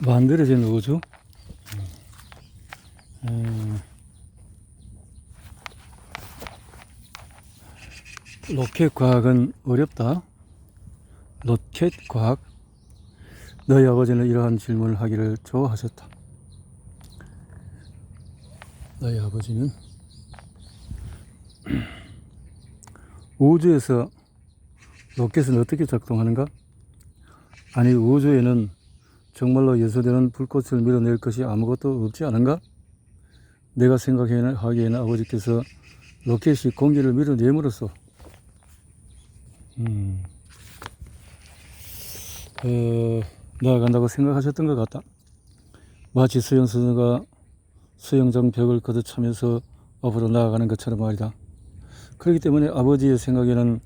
만들어진 우주. 로켓 과학은 어렵다. 로켓 과학. 너희 아버지는 이러한 질문을 하기를 좋아하셨다. 너희 아버지는 우주에서 로켓은 어떻게 작동하는가? 아니, 우주에는 정말로 예수되는 불꽃을 밀어낼 것이 아무것도 없지 않은가? 내가 생각하기에는 아버지께서 로켓이 공기를 밀어냄으로써 나아간다고 생각하셨던 것 같다. 마치 수영선수가 수영장 벽을 걷어차면서 앞으로 나아가는 것처럼 말이다. 그렇기 때문에 아버지의 생각에는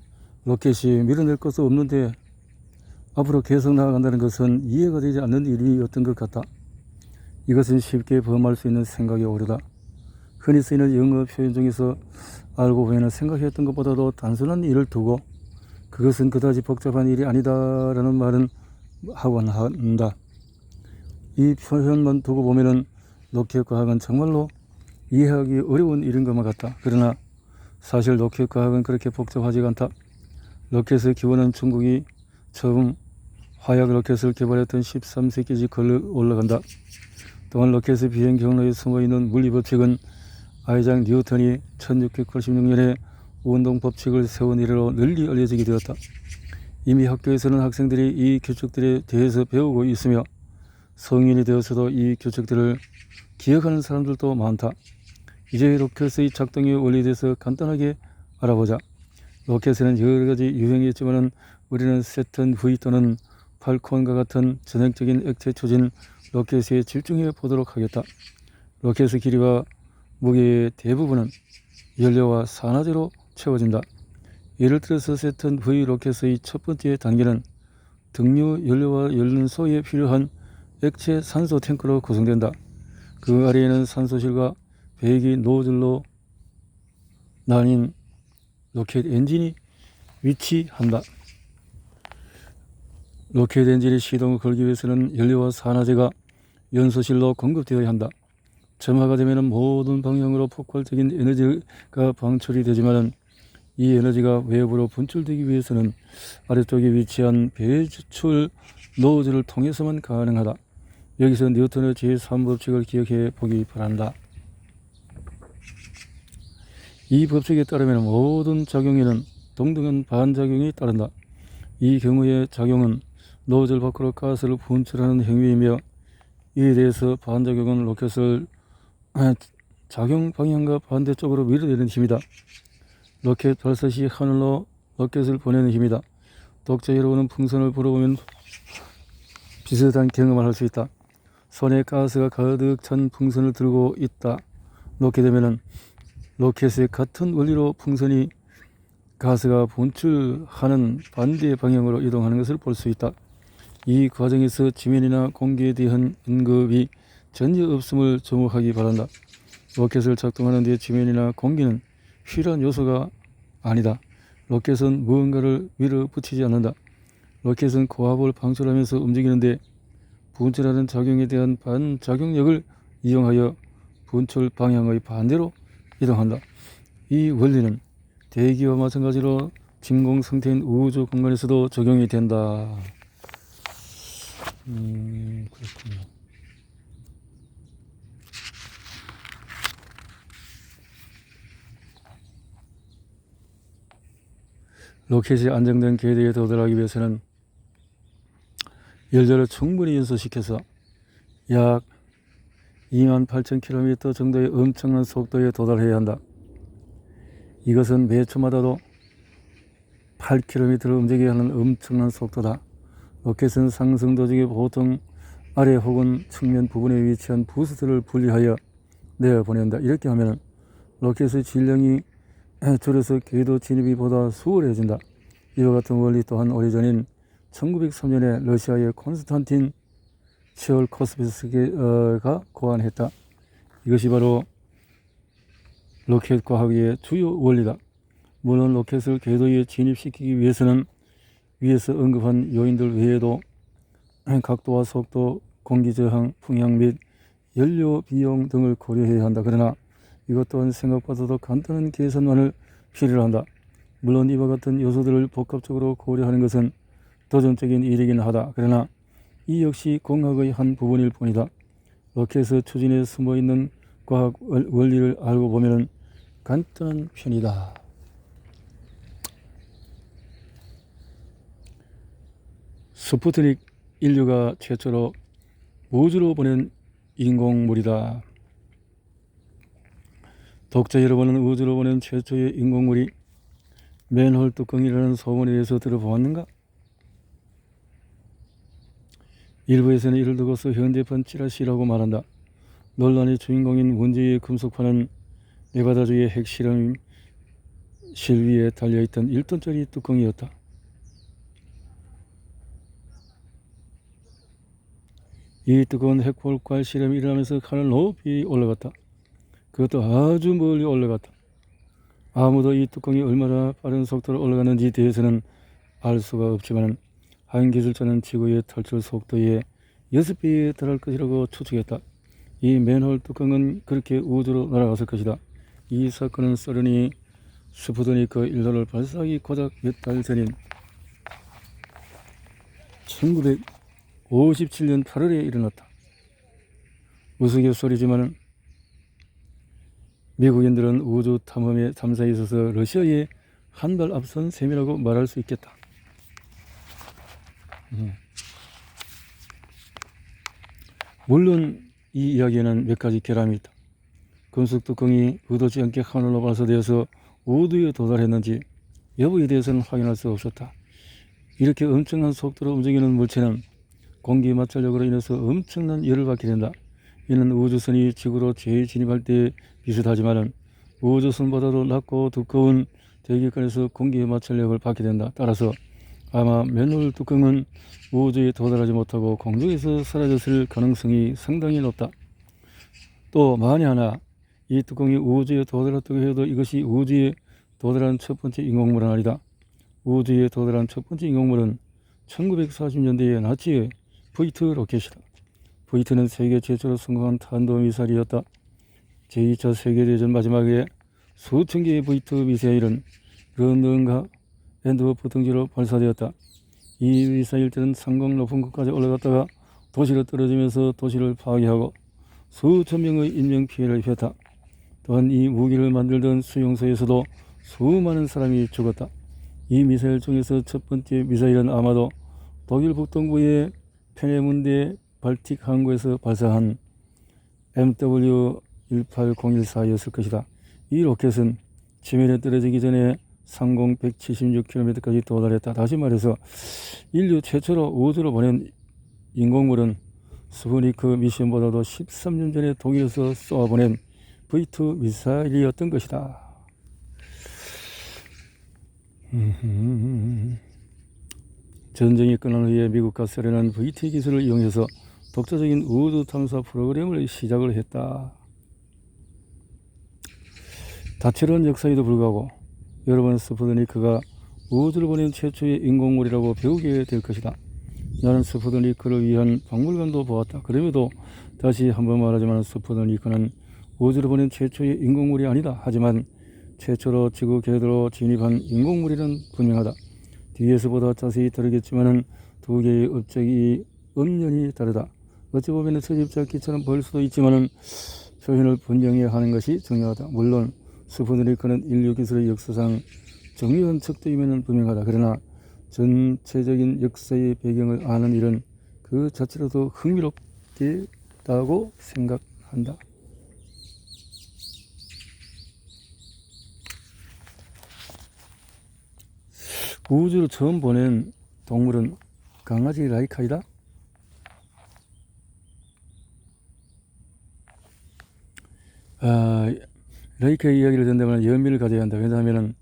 로켓이 밀어낼 것도 없는데 앞으로 계속 나아간다는 것은 이해가 되지 않는 일이었던 것 같다. 이것은 쉽게 범할 수 있는 생각이 오르다. 흔히 쓰이는 영어 표현 중에서 알고 보면 생각했던 것보다도 단순한 일을 두고 그것은 그다지 복잡한 일이 아니다라는 말은 하곤 한다. 이 표현만 두고 보면은 로켓 과학은 정말로 이해하기 어려운 일인 것만 같다. 그러나 사실 로켓 과학은 그렇게 복잡하지가 않다. 로켓의 기원은 중국이 처음 화약 로켓을 개발했던 13세기까지 걸려 올라간다. 또한 로켓의 비행 경로에 숨어있는 물리법칙은 아이작 뉴턴이 1686년에 운동 법칙을 세운 이래로 널리 알려지게 되었다. 이미 학교에서는 학생들이 이 규칙들에 대해서 배우고 있으며 성인이 되어서도 이 규칙들을 기억하는 사람들도 많다. 이제 로켓의 작동의 원리에 대해서 간단하게 알아보자. 로켓에는 여러 가지 유형이 있지만 우리는 세턴 V 또는 팔콘과 같은 전형적인 액체 추진 로켓에 집중해 보도록 하겠다. 로켓의 길이와 무게의 대부분은 연료와 산화제로 채워진다. 예를 들어서 세턴 V 로켓의 첫 번째 단계는 등유 연료와 연료소에 필요한 액체 산소 탱크로 구성된다. 그 아래에는 산소실과 배기 노즐로 나뉜 로켓 엔진이 위치한다. 로켓 엔진이 시동을 걸기 위해서는 연료와 산화제가 연소실로 공급되어야 한다. 점화가 되면 모든 방향으로 폭발적인 에너지가 방출이 되지만 이 에너지가 외부로 분출되기 위해서는 아래쪽에 위치한 배출 노즐을 통해서만 가능하다. 여기서 뉴턴의 제3법칙을 기억해 보기 바란다. 이 법칙에 따르면 모든 작용에는 동등한 반작용이 따른다. 이 경우의 작용은 노즐 밖으로 가스를 분출하는 행위이며 이에 대해서 반작용은 로켓을 작용 방향과 반대쪽으로 밀어내는 힘이다. 로켓 발사 시 하늘로 로켓을 보내는 힘이다. 독자 여러분은 풍선을 불어보면 비슷한 경험을 할 수 있다. 손에 가스가 가득 찬 풍선을 들고 있다 놓게 되면 로켓의 같은 원리로 풍선이 가스가 분출하는 반대 방향으로 이동하는 것을 볼 수 있다. 이 과정에서 지면이나 공기에 대한 언급이 전혀 없음을 주목하기 바란다. 로켓을 작동하는 데 지면이나 공기는 필요한 요소가 아니다. 로켓은 무언가를 밀어붙이지 않는다. 로켓은 고압을 방출하면서 움직이는데 분출하는 작용에 대한 반작용력을 이용하여 분출 방향의 반대로 이동한다. 이 원리는 대기와 마찬가지로 진공 상태인 우주 공간에서도 적용이 된다. 그렇군요. 로켓이 안정된 궤도에 도달하기 위해서는 연료를 충분히 연소시켜서 약 28,000km 정도의 엄청난 속도에 도달해야 한다. 이것은 매 초마다도 8km를 움직여야 하는 엄청난 속도다. 로켓은 상승 도중에 보통 아래 혹은 측면 부분에 위치한 부스트를 분리하여 내어보낸다. 이렇게 하면 로켓의 질량이 줄여서 궤도 진입이 보다 수월해진다. 이와 같은 원리 또한 오래전인 1903년에 러시아의 콘스탄틴 tsiolkovsky가 고안했다. 이것이 바로 로켓 과학의 주요 원리다. 물론 로켓을 궤도에 진입시키기 위해서는 위에서 언급한 요인들 외에도 각도와 속도, 공기 저항, 풍향 및 연료 비용 등을 고려해야 한다. 그러나 이것 또한 생각보다도 간단한 계산만을 필요로 한다. 물론 이와 같은 요소들을 복합적으로 고려하는 것은 도전적인 일이긴 하다. 그러나 이 역시 공학의 한 부분일 뿐이다. 로켓의 추진에 숨어있는 과학 원리를 알고 보면 간단한 편이다. 스푸트닉, 인류가 최초로 우주로 보낸 인공물이다. 독자 여러분은 우주로 보낸 최초의 인공물이 맨홀 뚜껑이라는 소문에 대해서 들어보았는가? 일부에서는 이를 두고서 현대판 찌라시라고 말한다. 논란의 주인공인 문제의 금속판은 네바다주의 핵실험실 위에 달려있던 1톤짜리 뚜껑이었다. 이 뜨거운 핵폭발 실험이 일어나면서 하늘 높이 올라갔다. 그것도 아주 멀리 올라갔다. 아무도 이 뚜껑이 얼마나 빠른 속도로 올라가는지 대해서는 알 수가 없지만 한 기술자는 지구의 탈출 속도의 6배에 달할 것이라고 추측했다. 이 맨홀 뚜껑은 그렇게 우주로 날아갔을 것이다. 이 사건은 소련이 스푸트니크 1호를 발사하기 고작 몇 달 전인 1957년 8월에 일어났다. 우스갯소리지만 미국인들은 우주 탐험의 탐사에 있어서 러시아에 한 발 앞선 셈이라고 말할 수 있겠다. 물론 이 이야기에는 몇 가지 결함이 있다. 금속 뚜껑이 의도치 않게 하늘로 발사되어서 우주에 도달했는지 여부에 대해서는 확인할 수 없었다. 이렇게 엄청난 속도로 움직이는 물체는 공기 마찰력으로 인해서 엄청난 열을 받게 된다. 이는 우주선이 지구로 재진입할 때 비슷하지만 우주선보다도 낮고 두꺼운 대기권에서 공기 마찰력을 받게 된다. 따라서 아마 맨홀 뚜껑은 우주에 도달하지 못하고 공중에서 사라졌을 가능성이 상당히 높다. 또 만에 하나 이 뚜껑이 우주에 도달했다고 해도 이것이 우주에 도달한 첫 번째 인공물은 아니다. 우주에 도달한 첫 번째 인공물은 1940년대의 나치의 V2 로켓이다. V2는 세계 최초로 성공한 탄도미사일이었다. 제2차 세계대전 마지막에 수천 개의 V2 미사일은 런던과 앤드워프 등지로 발사되었다. 이 미사일들은 상공 높은 곳까지 올라갔다가 도시로 떨어지면서 도시를 파괴하고 수천 명의 인명피해를 입혔다. 또한 이 무기를 만들던 수용소에서도 수많은 사람이 죽었다. 이 미사일 중에서 첫 번째 미사일은 아마도 독일 북동부의 페네문데 발틱 항구에서 발사한 MW18014였을 것이다. 이 로켓은 지면에 떨어지기 전에 상공 176km까지 도달했다. 다시 말해서 인류 최초로 우주로 보낸 인공물은 스푸트니크 미션보다도 13년 전에 독일에서 쏘아보낸 V2 미사일이었던 것이다. 전쟁이 끝난 후에 미국과 소련은 V2 기술을 이용해서 독자적인 우주 탐사 프로그램을 시작을 했다. 다채로운 역사에도 불구하고 여러분 스푸트니크가 우주를 보낸 최초의 인공물이라고 배우게 될 것이다. 나는 스푸트니크를 위한 박물관도 보았다. 그럼에도 다시 한번 말하지만 스푸트니크는 우주를 보낸 최초의 인공물이 아니다. 하지만 최초로 지구 궤도로 진입한 인공물이란 분명하다. 뒤에서보다 자세히 다루겠지만 두 개의 업적이 엄연히 다르다. 어찌 보면 서집잡기처럼 보일 수도 있지만 표현을 분명히 하는 것이 중요하다. 물론 스푸트니크는 인류 기술의 역사상 중요한 척도이면 분명하다. 그러나 전체적인 역사의 배경을 아는 일은 그 자체로도 흥미롭겠다고 생각한다. 우주로 처음 보낸 동물은 강아지 라이카이다. 라이카의 이야기를 듣는다면 연민을 가져야 한다. 왜냐하면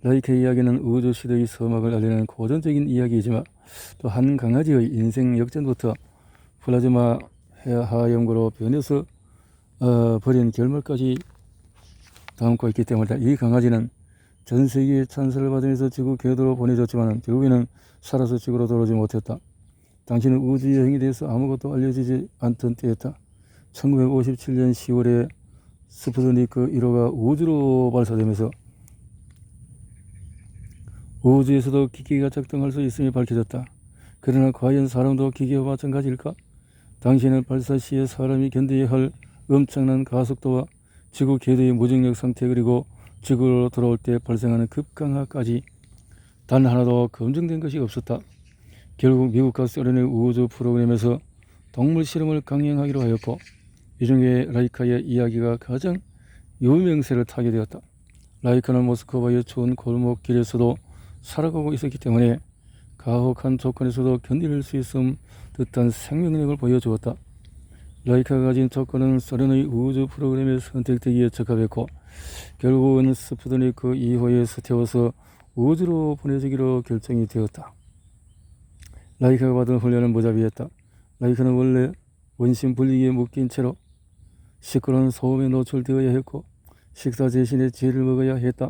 라이카의 이야기는 우주 시대의 서막을 알리는 고전적인 이야기이지만 또 한 강아지의 인생 역전부터 플라즈마 하염구로 변해서 버린 결말까지 담고 있기 때문이다. 이 강아지는 전 세계의 찬사를 받으면서 지구 궤도로 보내졌지만 결국에는 살아서 지구로 돌아오지 못했다. 당시는 우주 여행에 대해서 아무것도 알려지지 않던 때였다. 1957년 10월에 스푸트니크 1호가 우주로 발사되면서 우주에서도 기기가 작동할 수 있음이 밝혀졌다. 그러나 과연 사람도 기계와 마찬가지일까? 당시에는 발사 시에 사람이 견뎌야 할 엄청난 가속도와 지구 궤도의 무중력 상태, 그리고 지구로 돌아올 때 발생하는 급강하까지 단 하나도 검증된 것이 없었다. 결국 미국과 소련의 우주 프로그램에서 동물 실험을 강행하기로 하였고, 이 중에 라이카의 이야기가 가장 유명세를 타게 되었다. 라이카는 모스크바의 추운 골목길에서도 살아가고 있었기 때문에 가혹한 조건에서도 견딜 수 있음 듯한 생명력을 보여주었다. 라이카가 가진 조건은 소련의 우주 프로그램에 선택되기에 적합했고, 결국은 스푸트니크 2호에 태워서 우주로 보내주기로 결정이 되었다. 라이카가 받은 훈련은 무자비했다. 라이카는 원래 원심 분리기에 묶인 채로 시끄러운 소음에 노출되어야 했고, 식사 대신에 쥐를 먹어야 했다.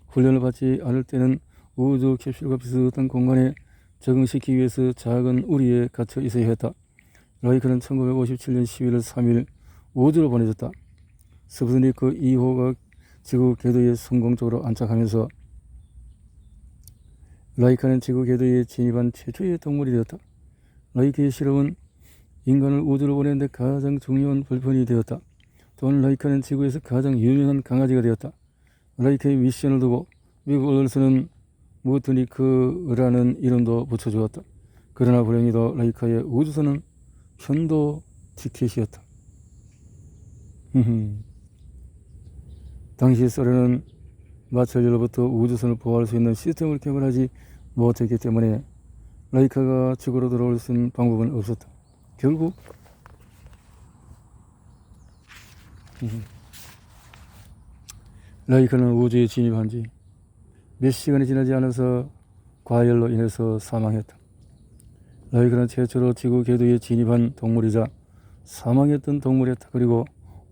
훈련을 받지 않을 때는 우주 캡슐과 비슷한 공간에 적응시키기 위해서 작은 우리에 갇혀 있어야 했다. 라이카는 1957년 11월 3일 우주로 보내졌다. 스푸트니크 2호가 지구 궤도에 성공적으로 안착하면서 라이카는 지구 궤도에 진입한 최초의 동물이 되었다. 라이카의 실험은 인간을 우주로 보내는 데 가장 중요한 발판이 되었다. 또한 라이카는 지구에서 가장 유명한 강아지가 되었다. 라이카의 미션을 두고 미국 언론에서는 무트니크라는 이름도 붙여주었다. 그러나 불행히도 라이카의 우주선은 편도 티켓이었다. 당시 소련은 마찰열로부터 우주선을 보호할 수 있는 시스템을 개발하지 못했기 때문에 라이카가 지구로 돌아올 수 있는 방법은 없었다. 결국 라이카는 우주에 진입한 지 몇 시간이 지나지 않아서 과열로 인해서 사망했다. 라이카는 최초로 지구 궤도에 진입한 동물이자 사망했던 동물이었다. 그리고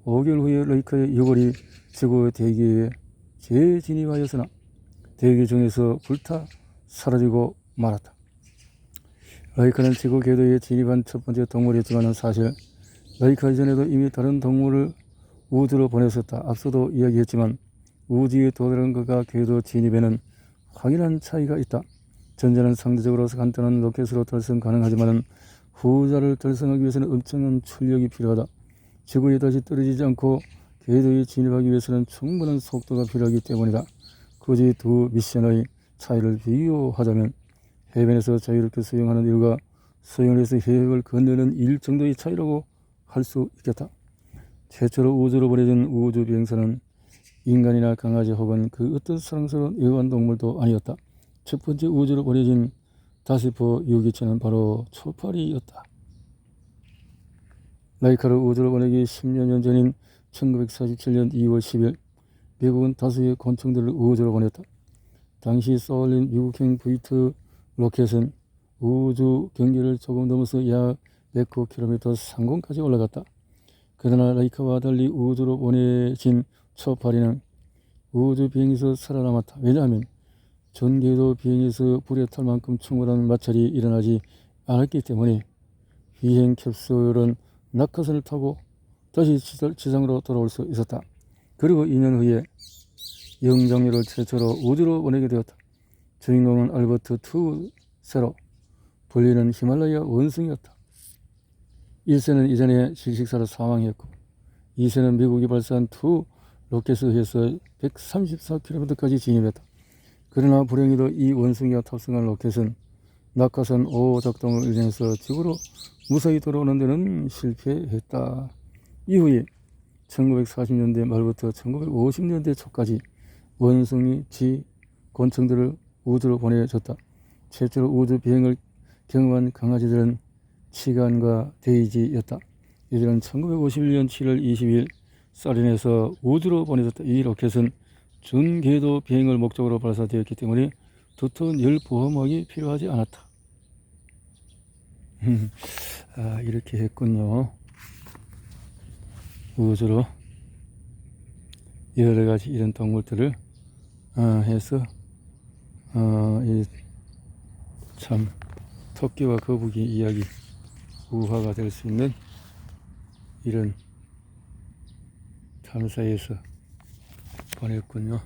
5개월 후에 라이카의 유골이 지구 대기에 재진입하였으나 대기 중에서 불타 사라지고 말았다. 라이카는 지구 궤도에 진입한 첫 번째 동물이었지만 사실 라이카 이전에도 이미 다른 동물을 우주로 보냈었다. 앞서도 이야기했지만 우주에 도달한 것과 궤도 진입에는 확연한 차이가 있다. 전자는 상대적으로 간단한 로켓으로 달성 가능하지만 후자를 달성하기 위해서는 엄청난 출력이 필요하다. 지구에 다시 떨어지지 않고 궤도에 진입하기 위해서는 충분한 속도가 필요하기 때문이다. 굳이 두 미션의 차이를 비교하자면 해변에서 자유롭게 수영하는 일과 수영을 해서 해역을 건너는 일 정도의 차이라고 할 수 있겠다. 최초로 우주로 보내진 우주 비행사는 인간이나 강아지 혹은 그 어떤 사랑스러운 애완동물도 아니었다. 첫 번째 우주로 보내진 다시포 유기체는 바로 초파리였다. 라이카를 우주로 보내기 10여 년 전인 1947년 2월 10일 미국은 다수의 곤충들을 우주로 보냈다. 당시 쏘아올린 미국행 V2 로켓은 우주 경계를 조금 넘어서 약 109km 상공까지 올라갔다. 그러나 라이카와 달리 우주로 보내진 초파리는 우주 비행에서 살아남았다. 왜냐하면 전궤도 비행에서 불에 탈 만큼 충분한 마찰이 일어나지 않았기 때문에 비행 캡슐은 낙하선을 타고 다시 지상으로 돌아올 수 있었다. 그리고 2년 후에 영장류를 최초로 우주로 보내게 되었다. 주인공은 알버트 2세로 불리는 히말라야 원숭이였다. 1세는 이전에 질식사로 사망했고 2세는 미국이 발사한 2 로켓에 의해서 134km까지 진입했다. 그러나 불행히도 이 원숭이가 탑승한 로켓은 낙하산 5 작동을 인해서 지구로 무사히 돌아오는 데는 실패했다. 이후에 1940년대 말부터 1950년대 초까지 원숭이, 쥐, 곤충들을 우주로 보내줬다. 최초로 우주 비행을 경험한 강아지들은 치간과 데이지였다. 이들은 1951년 7월 20일 소련에서 우주로 보내졌다. 이 로켓은 준궤도 비행을 목적으로 발사되었기 때문에 두터운 열 보호막이 필요하지 않았다. 이렇게 했군요. 우주로 여러가지 이런 동물들을 해서 참 토끼와 거북이 이야기 우화가 될 수 있는 이런 탐사에서 보냈군요.